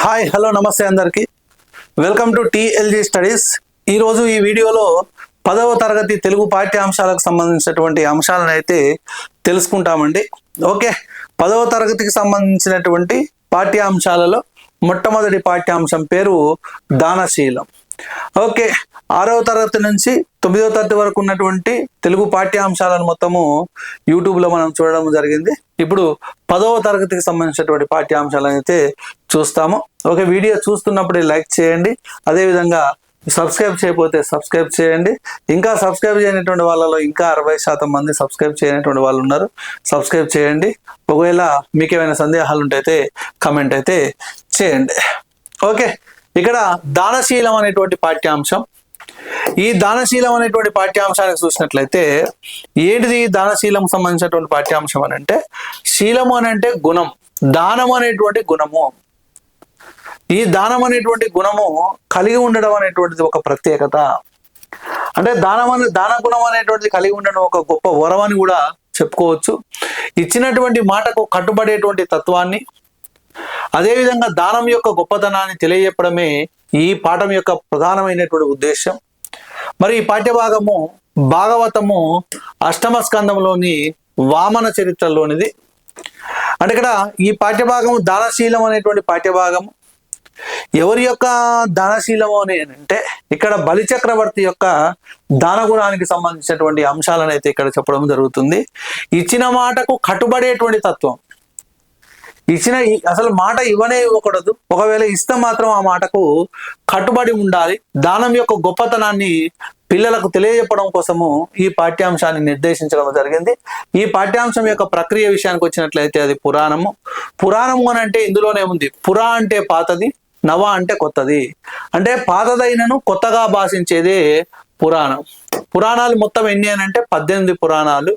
Hi hello నమస్తే అందరికీ welcome to TLG studies. ఈరోజు ఈ వీడియోలో 10వ తరగతి తెలుగు పాఠ్యాంశాలకు సంబంధించినటువంటి అంశాలను అయితే తెలుసుకుంటామండి. ఓకే, 10వ తరగతికి సంబంధించినటువంటి పాఠ్యాంశాలలో మొట్టమొదటి పాఠ్యాంశం పేరు దానశీలం. ఓకే, 6వ తరగతి నుంచి 9వ తరగతి వరకు ఉన్నటువంటి తెలుగు పాఠ్యాంశాలను మొత్తము యూట్యూబ్లో మనం చూడడం జరిగింది. ఇప్పుడు 10వ తరగతికి సంబంధించినటువంటి పాఠ్యాంశాలను అయితే చూస్తాము. ఓకే, వీడియో చూస్తున్నప్పుడు లైక్ చేయండి, అదేవిధంగా సబ్స్క్రైబ్ చేయకపోతే సబ్స్క్రైబ్ చేయండి. ఇంకా సబ్స్క్రైబ్ చేయనటువంటి వాళ్ళలో ఇంకా 60% మంది సబ్స్క్రైబ్ చేయనటువంటి వాళ్ళు ఉన్నారు. సబ్స్క్రైబ్ చేయండి. ఒకవేళ మీకు ఏమైనా సందేహాలు ఉంటే కమెంట్ అయితే చేయండి. ఓకే, ఇక్కడ దానశీలం అనేటువంటి పాఠ్యాంశం. ఈ దానశీలం అనేటువంటి పాఠ్యాంశానికి చూసినట్లయితే ఏంటిది దానశీలం సంబంధించినటువంటి పాఠ్యాంశం అని అంటే, శీలము అని అంటే గుణం, దానం అనేటువంటి గుణము. ఈ దానం అనేటువంటి గుణము కలిగి ఉండడం అనేటువంటిది ఒక ప్రత్యేకత. అంటే దాన గుణం అనేటువంటిది కలిగి ఉండడం ఒక గొప్ప వరం అని కూడా చెప్పుకోవచ్చు. ఇచ్చినటువంటి మాటకు కట్టుబడేటువంటి తత్వాన్ని, అదేవిధంగా దానం యొక్క గొప్పతనాన్ని తెలియజెప్పడమే ఈ పాఠం యొక్క ప్రధానమైనటువంటి ఉద్దేశం. మరి ఈ పాఠ్యభాగము భాగవతము 8వ స్కందంలోని వామన చరిత్రలోనిది. అంటే ఇక్కడ ఈ పాఠ్యభాగము దానశీలం అనేటువంటి పాఠ్యభాగము ఎవరి యొక్క దానశీలము అని అంటే, ఇక్కడ బలిచక్రవర్తి యొక్క దాన గుణానికి సంబంధించినటువంటి అంశాలను అయితే ఇక్కడ చెప్పడం జరుగుతుంది. ఇచ్చిన మాటకు కట్టుబడేటువంటి తత్వం. అసలు మాట ఇవ్వకూడదు, ఒకవేళ ఇస్తే మాత్రం ఆ మాటకు కట్టుబడి ఉండాలి. దానం యొక్క గొప్పతనాన్ని పిల్లలకు తెలియజెప్పడం కోసము ఈ పాఠ్యాంశాన్ని నిర్దేశించడం జరిగింది. ఈ పాఠ్యాంశం యొక్క ప్రక్రియ విషయానికి వచ్చినట్లయితే అది పురాణము. పురాణము అని అంటే ఇందులోనే ఉంది. పురా అంటే పాతది, నవ అంటే కొత్తది. అంటే పాతదైనను కొత్తగా భాషించేదే పురాణం. పురాణాలు మొత్తం ఎన్ని అని అంటే 18 పురాణాలు,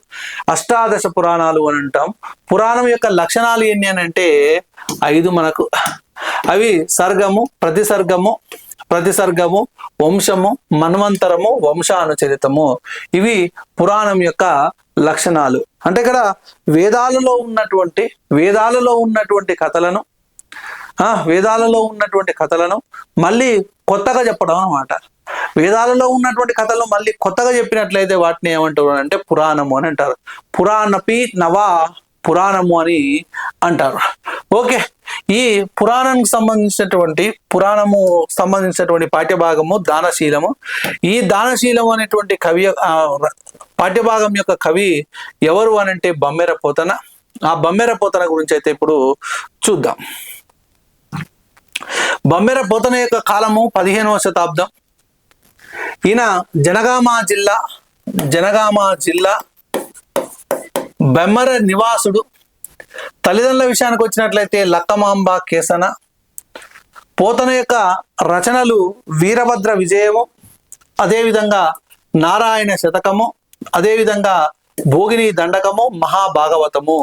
అష్టాదశ పురాణాలు అని అంటాం. పురాణం యొక్క లక్షణాలు ఎన్ని అని అంటే 5 మనకు. అవి సర్గము, ప్రతిసర్గము, వంశము, మన్వంతరము, వంశానుచరితము. ఇవి పురాణం యొక్క లక్షణాలు. అంటే ఇక్కడ వేదాలలో ఉన్నటువంటి కథలను మళ్ళీ కొత్తగా చెప్పడం అన్నమాట. వేదాలలో ఉన్నటువంటి కథలను మళ్ళీ కొత్తగా చెప్పినట్లయితే వాటిని ఏమంటారు అంటే పురాణము అని అంటారు. పురాణపి నవా పురాణము అని అంటారు. ఓకే, ఈ పురాణానికి సంబంధించినటువంటి పాఠ్యభాగము దానశీలము. ఈ దానశీలం అనేటువంటి కవి పాఠ్యభాగం యొక్క కవి ఎవరు అని అంటే బమ్మెర పోతన. ఆ బమ్మెర పోతన గురించి అయితే ఇప్పుడు చూద్దాం. బమ్మెర పోతన యొక్క కాలము 15వ శతాబ్దం. ఈయన జనగామ జిల్లా బెమ్మర నివాసుడు. తల్లిదండ్రుల విషయానికి వచ్చినట్లయితే లక్కమాంబ కేసన. పోతన యొక్క రచనలు వీరభద్ర విజయము, అదేవిధంగా నారాయణ శతకము, అదేవిధంగా భోగిని దండకము, మహాభాగవతము.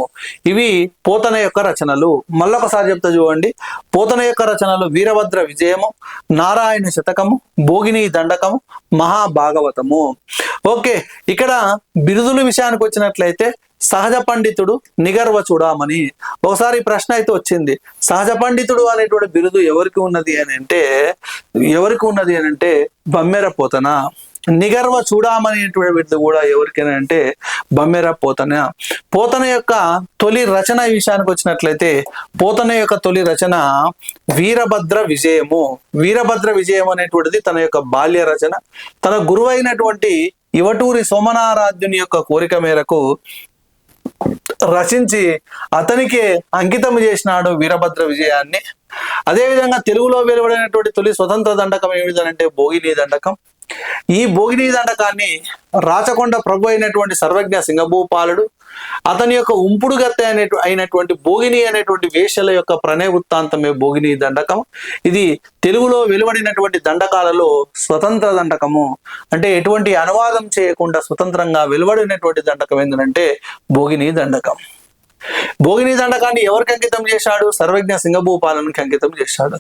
ఇవి పోతన యొక్క రచనలు. మళ్ళొకసారి చెప్తా చూడండి. పోతన యొక్క రచనలు వీరభద్ర విజయము, నారాయణ శతకము, భోగిని దండకము, మహాభాగవతము. ఓకే, ఇక్కడ బిరుదుల విషయానికి వచ్చినట్లయితే సహజ పండితుడు, నిగర్వ చూడమని. ఒకసారి ప్రశ్న అయితే వచ్చింది, సహజ పండితుడు అనేటువంటి బిరుదు ఎవరికి ఉన్నది అని అంటే బమ్మెర పోతన. నిగర్వ చూడమనేటువంటి బిరుదు కూడా ఎవరికైనా అంటే బమ్మెర పోతన. పోతన యొక్క తొలి రచన విషయానికి వచ్చినట్లయితే పోతన యొక్క తొలి రచన వీరభద్ర విజయము. వీరభద్ర విజయం అనేటువంటిది తన యొక్క బాల్య రచన. తన గురువైనటువంటి ఇవటూరి సోమనారాధ్యుని యొక్క కోరిక మేరకు రచించి అతనికి అంకితం చేసినాడు వీరభద్ర విజయాన్ని. అదేవిధంగా తెలుగులో వెలువడినటువంటి తొలి స్వతంత్ర దండకం ఏమిటంటే భోగిని దండకం. ఈ భోగిని దండకాన్ని రాచకొండ ప్రభు అయినటువంటి సర్వజ్ఞ సింగభూపాలుడు అతని యొక్క ఉంపుడు గత్తె అయినటువంటి భోగిని అనేటువంటి వేషల యొక్క ప్రణయ వృత్తాంతమే భోగిని దండకం. ఇది తెలుగులో వెలువడినటువంటి దండకాలలో స్వతంత్ర దండకము. అంటే ఎటువంటి అనువాదం చేయకుండా స్వతంత్రంగా వెలువడినటువంటి దండకం ఏంటంటే భోగిని దండకం. భోగిని దండకాన్ని ఎవరికి అంకితం చేశాడు? సర్వజ్ఞ సింగభూపాలనికి అంకితం చేశాడు.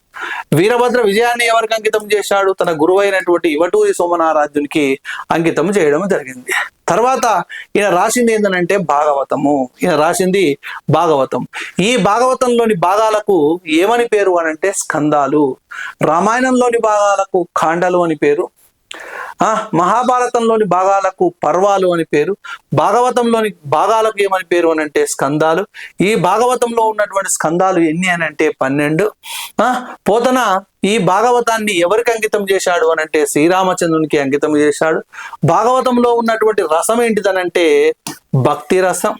వీరభద్ర విజయాన్ని ఎవరికి అంకితం చేశాడు? తన గురువైనటువంటి ఇవటూరి సోమనారాధ్యునికి అంకితం చేయడం జరిగింది. తర్వాత ఈయన రాసింది ఏంటంటే భాగవతము. ఈయన రాసింది భాగవతం. ఈ భాగవతంలోని భాగాలకు ఏమని పేరు అనంటే స్కందాలు. రామాయణంలోని భాగాలకు ఖాండాలు అని పేరు, మహాభారతంలోని భాగాలకు పర్వాలు అని పేరు, భాగవతంలోని భాగాలకు ఏమని పేరు అని అంటే స్కందాలు. ఈ భాగవతంలో ఉన్నటువంటి స్కందాలు ఎన్ని అని అంటే 12. పోతన ఈ భాగవతాన్ని ఎవరికి అంకితం చేశాడు అని అంటే శ్రీరామచంద్రునికి అంకితం చేశాడు. భాగవతంలో ఉన్నటువంటి రసం ఏంటిదనంటే భక్తి రసం.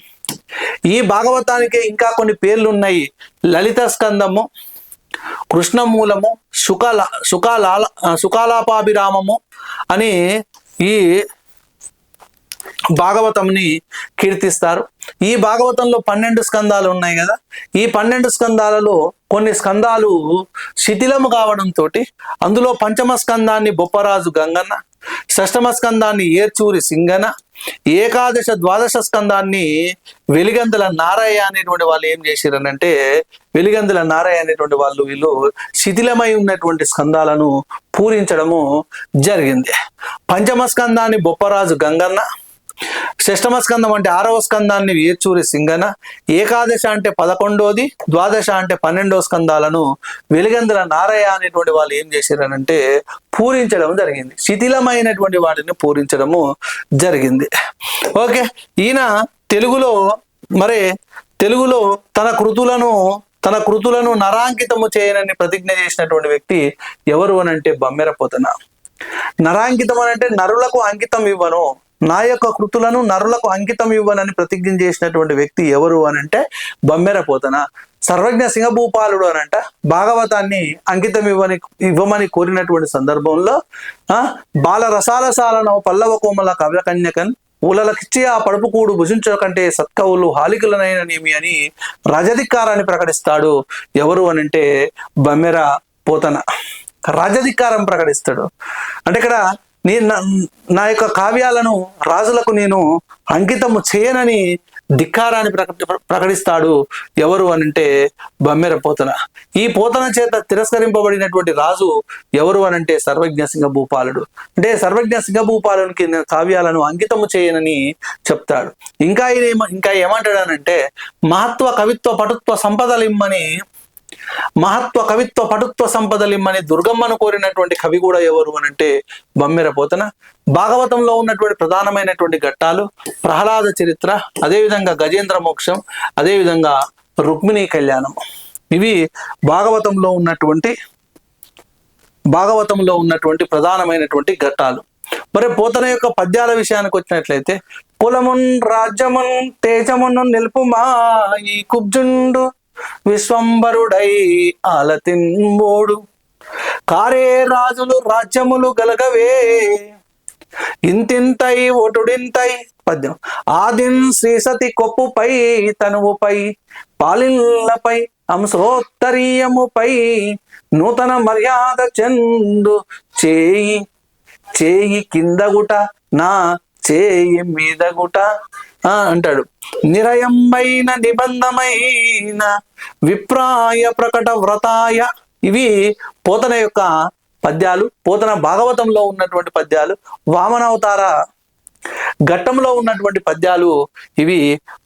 ఈ భాగవతానికి ఇంకా కొన్ని పేర్లు ఉన్నాయి. లలిత స్కందము, కృష్ణమూలము, సుకాలాపాభిరామము అని ఈ భాగవతంని కీర్తిస్తారు. ఈ భాగవతంలో 12 స్కందాలు ఉన్నాయి కదా. ఈ 12 స్కందాలలో కొన్ని స్కందాలు శిథిలము కావడంతో అందులో పంచమ స్కందాన్ని బొప్పరాజు గంగన్న, షష్టమ స్కందాన్ని ఏర్చూరి సింగన, ఏకాదశ ద్వాదశ స్కందాన్ని వెలిగందుల నారయ్య అనేటువంటి వాళ్ళు ఏం చేశారనంటే, వెలిగందుల నారయ్య అనేటువంటి వాళ్ళు వీళ్ళు శిథిలమై ఉన్నటువంటి స్కందాలను పూరించడము జరిగింది. పంచమ స్కందాన్ని బొప్పరాజు గంగన్న, షష్టమ స్కందం అంటే 6వ స్కందాన్ని ఏర్చూరి సింగన, ఏకాదశ అంటే 11వది, ద్వాదశ అంటే 12వ స్కందాలను వెలిగందుల నారయ్య అనేటువంటి వాళ్ళు ఏం చేశారనంటే పూరించడం జరిగింది. శిథిలమైనటువంటి వాటిని పూరించడము జరిగింది. ఓకే, ఈయన తెలుగులో తన కృతులను నరాంకితము చేయనని ప్రతిజ్ఞ చేసినటువంటి వ్యక్తి ఎవరు అనంటే బమ్మెర పోతన. నరాంకితం అనంటే నరులకు అంకితం ఇవ్వను, నా యొక్క కృతులను నరులకు అంకితం ఇవ్వనని ప్రతిజ్ఞ చేసినటువంటి వ్యక్తి ఎవరు అనంటే బమ్మెర పోతన. సర్వజ్ఞ సింహభూపాలుడు అనంట భాగవతాన్ని అంకితం ఇవ్వమని కోరినటువంటి సందర్భంలో బాల రసాలసాలను పల్లవ కోమల కవ్య కన్యకన్ ఊలలకిచ్చి ఆ పడుపు కూడు భుజించకంటే సత్కవులు హాలికులనైననేమి అని రాజధిక్కారాన్ని ప్రకటిస్తాడు. ఎవరు అనంటే బమ్మెర పోతన రాజధిక్కారం ప్రకటిస్తాడు. అంటే ఇక్కడ నా యొక్క కావ్యాలను రాజులకు నేను అంకితము చేయనని ధిక్కారాన్ని ప్రకటిస్తాడు. ఎవరు అనంటే బమ్మెర పోతన. ఈ పోతన చేత తిరస్కరింపబడినటువంటి రాజు ఎవరు అనంటే సర్వజ్ఞ సింహభూపాలుడు. అంటే సర్వజ్ఞ సింహభూపాలునికి కావ్యాలను అంకితము చేయనని చెప్తాడు. ఇంకా ఏమంటాడనంటే మహత్వ కవిత్వ పటుత్వ సంపదలిమ్మని దుర్గమ్మను కోరినటువంటి కవి కూడా ఎవరు అనంటే బమ్మెర పోతన. భాగవతంలో ఉన్నటువంటి ప్రధానమైనటువంటి ఘట్టాలు ప్రహ్లాద చరిత్ర, అదేవిధంగా గజేంద్ర మోక్షం, అదేవిధంగా రుక్మిణీ కళ్యాణం. ఇవి భాగవతంలో ఉన్నటువంటి ప్రధానమైనటువంటి ఘట్టాలు. మరి పోతన యొక్క పద్యాల విషయానికి వచ్చినట్లయితే కులమున్ రాజ్యమున్ తేజమును నిలుపుమా ఈ కుబ్జుండు విశ్వంబరుడై ఆలతిన్మోడు కారే రాజులు రాజ్యములు గలగవే ఇంతింతై ఒటుడింతై. పద్యం. ఆదిన్ శ్రీసతి కొప్పుపై తనువుపై పాలిల్లపై అంశోత్తరీయముపై నూతన మర్యాద చెందు చేయి కిందగుట నా చేయి మీదగుట అంటాడు. నిరయమైన నిబంధమైన విప్రాయ ప్రకట వ్రతాయ. ఇవి పోతన యొక్క పద్యాలు. పోతన భాగవతంలో ఉన్నటువంటి పద్యాలు, వామనావతార ఘట్టంలో ఉన్నటువంటి పద్యాలు. ఇవి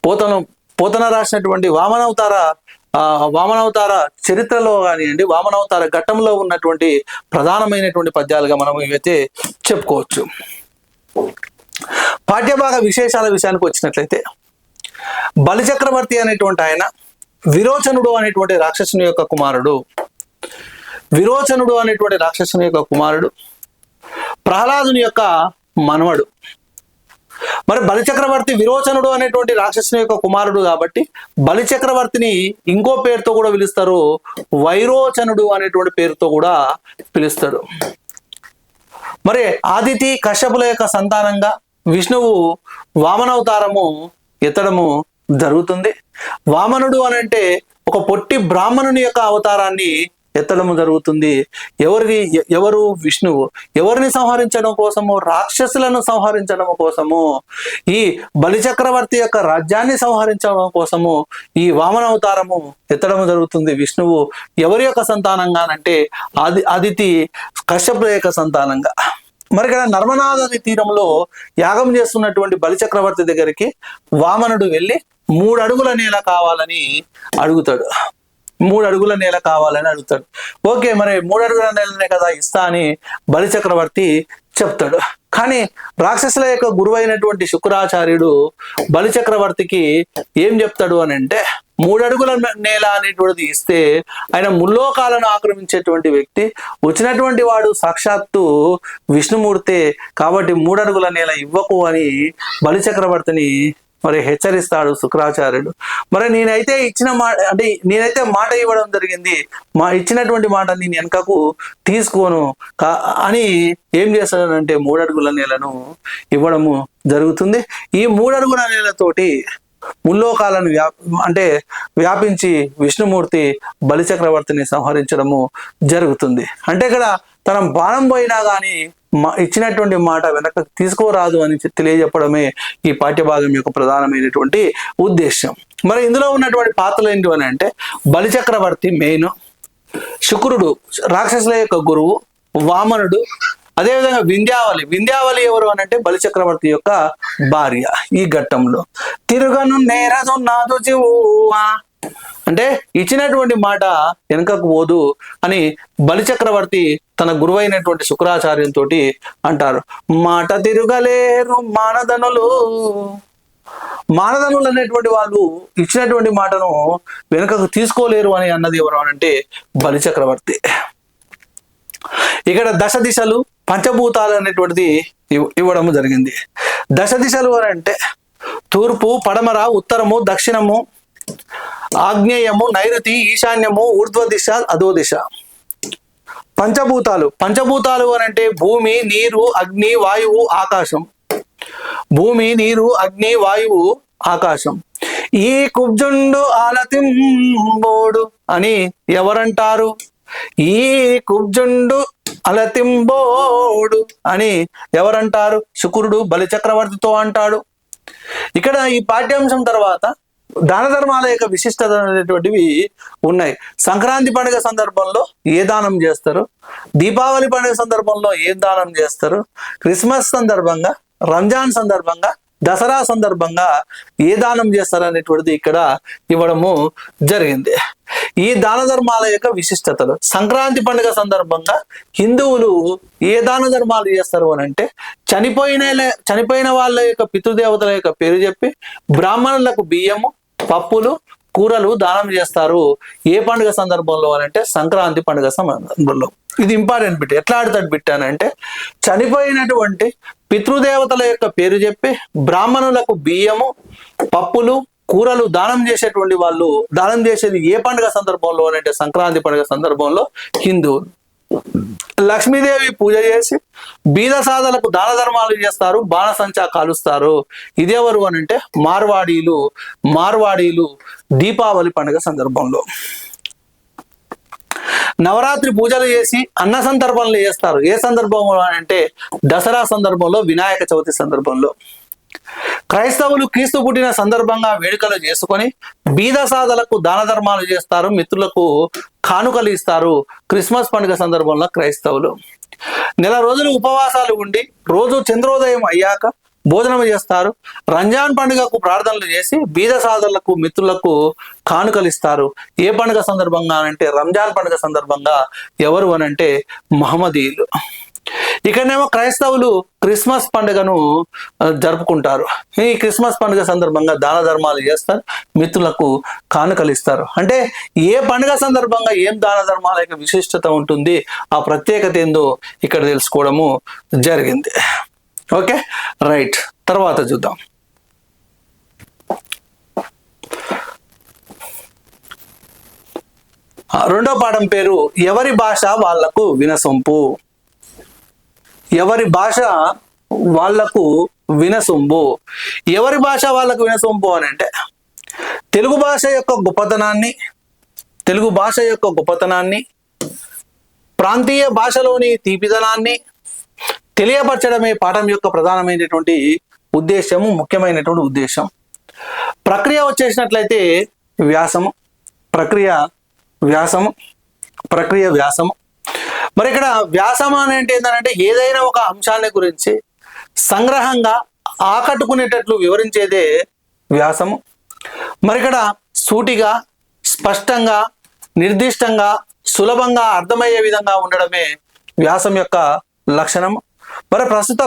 పోతన రాసినటువంటి వామనావతార చరిత్రలో కానివ్వండి, వామనావతార ఘట్టంలో ఉన్నటువంటి ప్రధానమైనటువంటి పద్యాలుగా మనం ఇవైతే చెప్పుకోవచ్చు. పాఠ్యభాగ విశేషాల విషయానికి వచ్చినట్లయితే బలిచక్రవర్తి అనేటువంటి ఆయన విరోచనుడు అనేటువంటి రాక్షసుని యొక్క కుమారుడు, ప్రహ్లాదుని యొక్క మనవడు. మరి బలిచక్రవర్తి విరోచనుడు అనేటువంటి రాక్షసుని యొక్క కుమారుడు కాబట్టి బలిచక్రవర్తిని ఇంకో పేరుతో కూడా పిలుస్తారు, వైరోచనుడు అనేటువంటి పేరుతో కూడా పిలుస్తారు. మరి ఆదితి కశ్యపుల యొక్క సంతానంగా విష్ణువు వామనావతారము ఎత్తడము జరుగుతుంది. వామనుడు అనంటే ఒక పొట్టి బ్రాహ్మణుని యొక్క అవతారాన్ని ఎత్తడము జరుగుతుంది. ఎవరు? విష్ణువు. ఎవరిని సంహరించడం కోసము? రాక్షసులను సంహరించడం కోసము. ఈ బలిచక్రవర్తి యొక్క రాజ్యాన్ని సంహరించడం కోసము ఈ వామనావతారము ఎత్తడము జరుగుతుంది. విష్ణువు ఎవరి యొక్క సంతానంగా అంటే ఆదితి కశ్యపుల యొక్క సంతానంగా. మరి ఇక్కడ నర్మదా నది తీరంలో యాగం చేస్తున్నటువంటి బలిచక్రవర్తి దగ్గరికి వామనుడు వెళ్ళి 3 అడుగుల నేల కావాలని అడుగుతాడు. 3 అడుగుల నేల కావాలని అడుగుతాడు. ఓకే, మరి 3 అడుగుల నేలనే కదా ఇస్తా అని బలిచక్రవర్తి చెప్తాడు. కానీ రాక్షసుల యొక్క గురువు అయినటువంటి శుక్రాచార్యుడు బలిచక్రవర్తికి ఏం చెప్తాడు అని అంటే, 3 అడుగుల నేల అనేటువంటిది ఇస్తే ఆయన ముల్లోకాలను ఆక్రమించేటువంటి వ్యక్తి, వచ్చినటువంటి వాడు సాక్షాత్తు విష్ణుమూర్తే, కాబట్టి 3 అడుగుల నేల ఇవ్వకు అని బలిచక్రవర్తిని మరి హెచ్చరిస్తాడు శుక్రాచార్యుడు. మరి నేనైతే ఇచ్చిన మాట, అంటే నేనైతే మాట ఇవ్వడం జరిగింది, ఇచ్చినటువంటి మాట నేను వెనకకు తీసుకోను అని ఏం చేస్తాడంటే 3 అడుగుల నేలను ఇవ్వడము జరుగుతుంది. ఈ 3 అడుగుల నేలతోటి ముల్లోకాలను వ్యాపించి విష్ణుమూర్తి బలిచక్రవర్తిని సంహరించడము జరుగుతుంది. అంటే ఇక్కడ తన బాణం పోయినా కానీ ఇచ్చినటువంటి మాట వెనక తీసుకోరాదు అని తెలియజెప్పడమే ఈ పాఠ్యభాగం యొక్క ప్రధానమైనటువంటి ఉద్దేశం. మరి ఇందులో ఉన్నటువంటి పాత్రలు ఏంటి అని అంటే, బలిచక్రవర్తి మెయిన్, శుక్రుడు రాక్షసుల యొక్క గురువు, వామనుడు, అదేవిధంగా వింధ్యావళి ఎవరు అని అంటే బలిచక్రవర్తి యొక్క భార్య. ఈ ఘట్టంలో తిరుగను నేరదు నాదు జీవా అంటే ఇచ్చినటువంటి మాట వెనకకు పోదు అని బలిచక్రవర్తి తన గురువైనటువంటి శుక్రాచార్యంతో అంటారు. మాట తిరుగలేరు మానధనులు అనేటువంటి వాళ్ళు ఇచ్చినటువంటి మాటను వెనుకకు తీసుకోలేరు అని అన్నది ఎవరు అంటే బలిచక్రవర్తి. ఇక్కడ 10 దిశలు పంచభూతాలు అనేటువంటిది ఇవ్వడము జరిగింది. 10 దిశలు అని అంటే తూర్పు, పడమర, ఉత్తరము, దక్షిణము, ఆగ్నేయము, నైరుతి, ఈశాన్యము, ఊర్ధ్వ దిశ, అధో దిశ. పంచభూతాలు అని అంటే భూమి, నీరు, అగ్ని, వాయువు, ఆకాశం. భూమి, నీరు, అగ్ని, వాయువు, ఆకాశం. ఈ కుబ్జుండు అలతింబోడు అని ఎవరంటారు? ఈ కుబ్జుండు అలతింబోడు అని ఎవరంటారు? శుక్రుడు బలిచక్రవర్తితో అంటాడు. ఇక్కడ ఈ పాఠ్యాంశం తర్వాత దాన ధర్మాల యొక్క విశిష్టత అనేటువంటివి ఉన్నాయి. సంక్రాంతి పండుగ సందర్భంలో ఏ దానం చేస్తారు, దీపావళి పండుగ సందర్భంలో ఏం దానం చేస్తారు, క్రిస్మస్ సందర్భంగా, రంజాన్ సందర్భంగా, దసరా సందర్భంగా ఏ దానం చేస్తారు అనేటువంటిది ఇక్కడ ఇవ్వడము జరిగింది. ఈ దాన ధర్మాల యొక్క విశిష్టతలు, సంక్రాంతి పండుగ సందర్భంగా హిందువులు ఏ దాన ధర్మాలు చేస్తారు అని అంటే, చనిపోయిన వాళ్ళ యొక్క పితృదేవతల యొక్క పేరు చెప్పి బ్రాహ్మణులకు బియ్యము, పప్పులు, కూరలు దానం చేస్తారు. ఏ పండుగ సందర్భంలో అని అంటే సంక్రాంతి పండుగ సందర్భంలో. ఇది ఇంపార్టెంట్ బిట్. ఎట్లా ఆడతాడు బిట్ అని అంటే, చనిపోయినటువంటి పితృదేవతల యొక్క పేరు చెప్పి బ్రాహ్మణులకు బియ్యము, పప్పులు, కూరలు దానం చేసేటువంటి వాళ్ళు దానం చేసేది ఏ పండుగ సందర్భంలో అని అంటే సంక్రాంతి పండుగ సందర్భంలో హిందువులు. లక్ష్మీదేవి పూజ చేసి బీద సాధలకు దాన ధర్మాలు చేస్తారు, బాణసంచా కాలుస్తారు. ఇదెవరు అని అంటే మార్వాడీలు దీపావళి పండుగ సందర్భంలో. నవరాత్రి పూజలు చేసి అన్న సందర్భంలో చేస్తారు. ఏ సందర్భంలో అంటే దసరా సందర్భంలో, వినాయక చవితి సందర్భంలో. క్రైస్తవులు క్రీస్తు పుట్టిన సందర్భంగా వేడుకలు చేసుకొని బీద సాధలకు దాన ధర్మాలు చేస్తారు, మిత్రులకు కానుకలు ఇస్తారు. క్రిస్మస్ పండుగ సందర్భంలో క్రైస్తవులు 4 రోజులు ఉపవాసాలు ఉండి రోజు చంద్రోదయం అయ్యాక భోజనం చేస్తారు. రంజాన్ పండుగకు ప్రార్థనలు చేసి బీద సాధులకు, మిత్రులకు కానుకలు ఇస్తారు. ఏ పండుగ సందర్భంగా అంటే రంజాన్ పండుగ సందర్భంగా. ఎవరు అని అంటే మహమ్మదీయులు. ఇక్కడనేమో క్రైస్తవులు క్రిస్మస్ పండుగను జరుపుకుంటారు. ఈ క్రిస్మస్ పండుగ సందర్భంగా దాన ధర్మాలు చేస్తారు, మిత్రులకు కానుకలు ఇస్తారు. అంటే ఏ పండుగ సందర్భంగా ఏం దాన ధర్మాల యొక్క విశిష్టత ఉంటుంది, ఆ ప్రత్యేకత ఏందో ఇక్కడ తెలుసుకోవడము జరిగింది. Okay, right. తర్వాత చూద్దాం. రెండో పాఠం పేరు ఎవరి భాష వాళ్లకు వినసొంపు. ఎవరి భాష వాళ్లకు వినసొంపు. ఎవరి భాష వాళ్లకు వినసొంపు అని అంటే తెలుగు భాష యొక్క గొప్పతనాన్ని, ప్రాంతీయ భాషలోని తీపిదనాన్ని తెలియపరచడమే పాఠం యొక్క ప్రధానమైనటువంటి ఉద్దేశము, ముఖ్యమైనటువంటి ఉద్దేశం. ప్రక్రియ వచ్చేసినట్లయితే వ్యాసము, ప్రక్రియ వ్యాసము. మరి ఇక్కడ వ్యాసం అంటే ఏంటంటే ఏదైనా ఒక అంశాన్ని గురించి సంగ్రహంగా ఆకట్టుకునేటట్లు వివరించేదే వ్యాసము. మరి ఇక్కడ సూటిగా, స్పష్టంగా, నిర్దిష్టంగా, సులభంగా అర్థమయ్యే విధంగా ఉండడమే వ్యాసం యొక్క లక్షణము. మరి ప్రస్తుత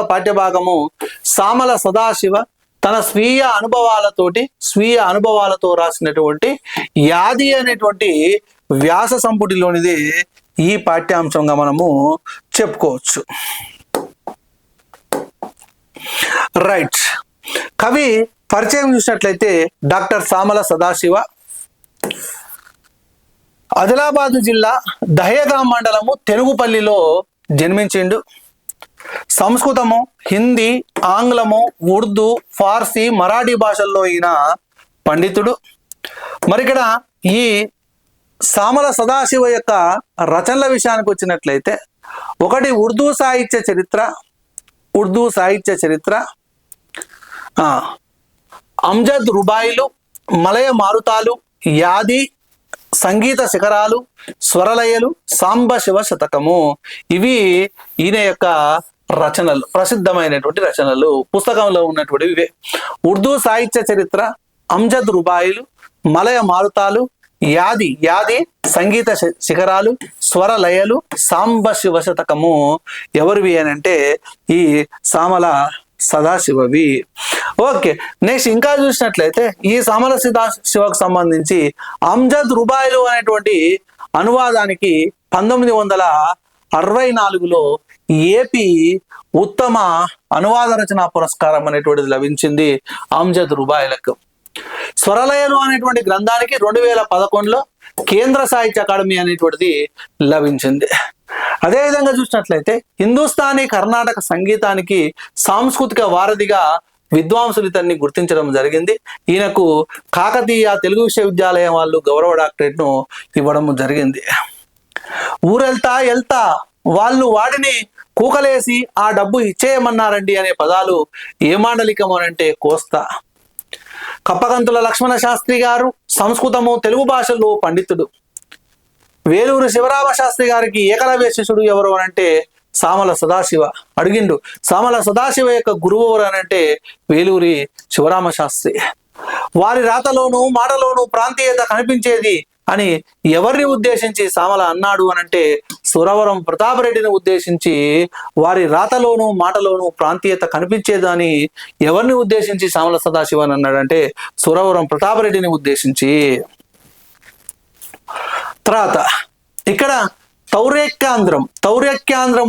పాఠ్యభాగము సామల సదాశివ తన స్వీయ అనుభవాలతో రాసినటువంటి యాది అనేటువంటి వ్యాస సంపుటిలోనిది ఈ పాఠ్యాంశంగా మనము చెప్పుకోవచ్చు. రైట్. కవి పరిచయం చూసినట్లయితే డాక్టర్ సామల సదాశివ ఆదిలాబాద్ జిల్లా దహేగాం మండలము తెనుగుపల్లిలో జన్మించిండు. సంస్కృతము, హిందీ, ఆంగ్లము, ఉర్దూ, ఫార్సీ, మరాఠీ భాషల్లో ఈయన పండితుడు. మరి ఇక్కడ ఈ సామల సదాశివ యొక్క రచనల విషయానికి వచ్చినట్లయితే ఒకటి ఉర్దూ సాహిత్య చరిత్ర, అంజద్ రుబాయిలు, మలయ మారుతాలు, యాది, సంగీత శిఖరాలు, స్వరలయలు, సాంబ శివ శతకము. ఇవి ఈయన యొక్క రచనలు, ప్రసిద్ధమైనటువంటి రచనలు. పుస్తకంలో ఉన్నటువంటివి ఇవే: ఉర్దూ సాహిత్య చరిత్ర, అంజద్ రుబాయిలు, మలయ మారుతాలు, యాది సంగీత శిఖరాలు, స్వరలయలు, సాంబ శివ శతకము. ఎవరివి అని అంటే ఈ సామల సదాశివవి. ఓకే, నెక్స్ట్ ఇంకా చూసినట్లయితే ఈ సామల సదాశివకు సంబంధించి అంజద్ రుబాయిలు అనేటువంటి అనువాదానికి 1964లో ఏపీ ఉత్తమ అనువాద రచనా పురస్కారం అనేటువంటిది లభించింది అంజద్ రుబాయిలకు. స్వరలయలు అనేటువంటి గ్రంథానికి 2011లో కేంద్ర సాహిత్య అకాడమీ అనేటువంటిది లభించింది. అదేవిధంగా చూసినట్లయితే హిందుస్థానీ కర్ణాటక సంగీతానికి సాంస్కృతిక వారధిగా విద్వాంసులు ఇతన్ని గుర్తించడం జరిగింది. ఈయనకు కాకతీయ తెలుగు విశ్వవిద్యాలయం వాళ్ళు గౌరవ డాక్టరేట్ను ఇవ్వడం జరిగింది. ఊరెళ్తా వాళ్ళు వాడిని కూకలేసి ఆ డబ్బు ఇచ్చేయమన్నారండి అనే పదాలు ఏ మాండలికం అనంటే కోస్తా. కప్పగంతుల లక్ష్మణ శాస్త్రి గారు సంస్కృతము, తెలుగు భాషల్లో పండితుడు. వేలూరు శివరామ శాస్త్రి గారికి ఏకలవ్య శిష్యుడు ఎవరు అనంటే సామల సదాశివ. అడిగిండు, సామల సదాశివ యొక్క గురువు ఎవరు అనంటే వేలూరి శివరామ శాస్త్రి. వారి రాతలోను మాటలోను ప్రాంతీయత కనిపించేది అని ఎవరిని ఉద్దేశించి సామల అన్నాడు అనంటే సురవరం ప్రతాపరెడ్డిని ఉద్దేశించి వారి రాతలోను మాటలోను ప్రాంతీయత కనిపించేదని ఎవరిని ఉద్దేశించి సామల సదాశివ అని అన్నాడంటే సురవరం ప్రతాపరెడ్డిని ఉద్దేశించి. తర్వాత ఇక్కడ తౌరేక్యాంధ్రం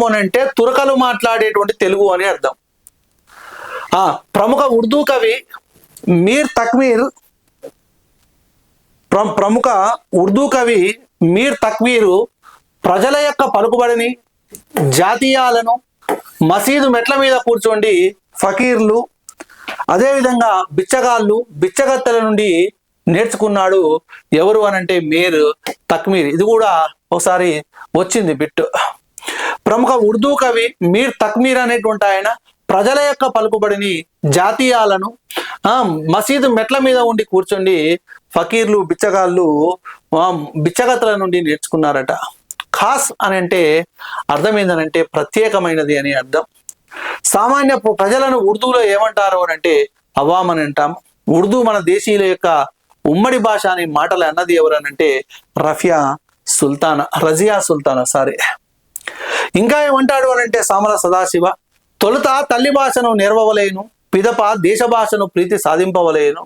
అని అంటే తురకలు మాట్లాడేటువంటి తెలుగు అని అర్థం. ప్రముఖ ఉర్దూ కవి మీర్ తక్వీరు ప్రజల యొక్క పలుకుబడిని, జాతీయాలను మసీదు మెట్ల మీద కూర్చోండి ఫకీర్లు, అదేవిధంగా బిచ్చగాళ్ళు, బిచ్చగత్తెల నుండి నేర్చుకున్నాడు. ఎవరు అనంటే మీర్ తక్వీర్. ఇది కూడా ఒకసారి వచ్చింది బిట్టు. ప్రముఖ ఉర్దూ కవి మీర్ తక్వీర్ అనేటువంటి ఆయన ప్రజల యొక్క పలుకుబడిని, జాతీయాలను మసీదు మెట్ల మీద ఉండి కూర్చోండి ఫకీర్లు, బిచ్చగాళ్ళు, బిచ్చగత్తెల నుండి నేర్చుకున్నారట. ఖాస్ అని అంటే అర్థం ఏంటనంటే ప్రత్యేకమైనది అని అర్థం. సామాన్య ప్రజలను ఉర్దూలో ఏమంటారు అని అంటే అవామ్ అని అంటాం. ఉర్దూ మన దేశీయుల యొక్క ఉమ్మడి భాష అనే మాటలు అన్నది ఎవరు అనంటే రజియా సుల్తానా. ఇంకా ఏమంటాడు అనంటే సామల సదాశివ, తొలుత తల్లి భాషను నేర్వవలేను, పిదప దేశ భాషను ప్రీతి సాధింపవలేను,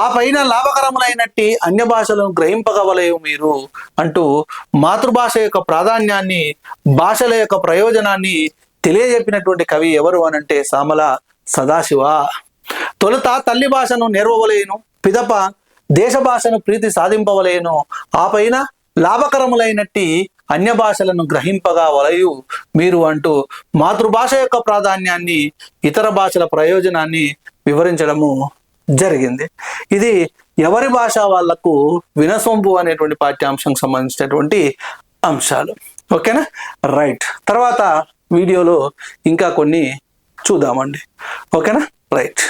ఆ పైన లాభకరములైనట్టి అన్య భాషలను గ్రహింపగవలేవు మీరు అంటూ మాతృభాష యొక్క ప్రాధాన్యాన్ని, భాషల యొక్క ప్రయోజనాన్ని తెలియజెప్పినటువంటి కవి ఎవరు అనంటే సామల సదాశివ. తొలుత తల్లి భాషను నేర్వవలేను, పిదప దేశ భాషను ప్రీతి సాధింపవలేను, ఆ పైన లాభకరములైనట్టి అన్య భాషలను గ్రహింపగా వలయు మీరు అంటూ మాతృభాష యొక్క ప్రాధాన్యాన్ని, ఇతర భాషల ప్రయోజనాన్ని వివరించడము జరిగింది. ఇది ఎవరి భాష వాళ్లకు వినసొంపు అనేటువంటి పాఠ్యాంశం సంబంధించినటువంటి అంశాలు. ఓకేనా? రైట్. తర్వాత వీడియోలో ఇంకా కొన్ని చూద్దామండి. ఓకేనా? రైట్.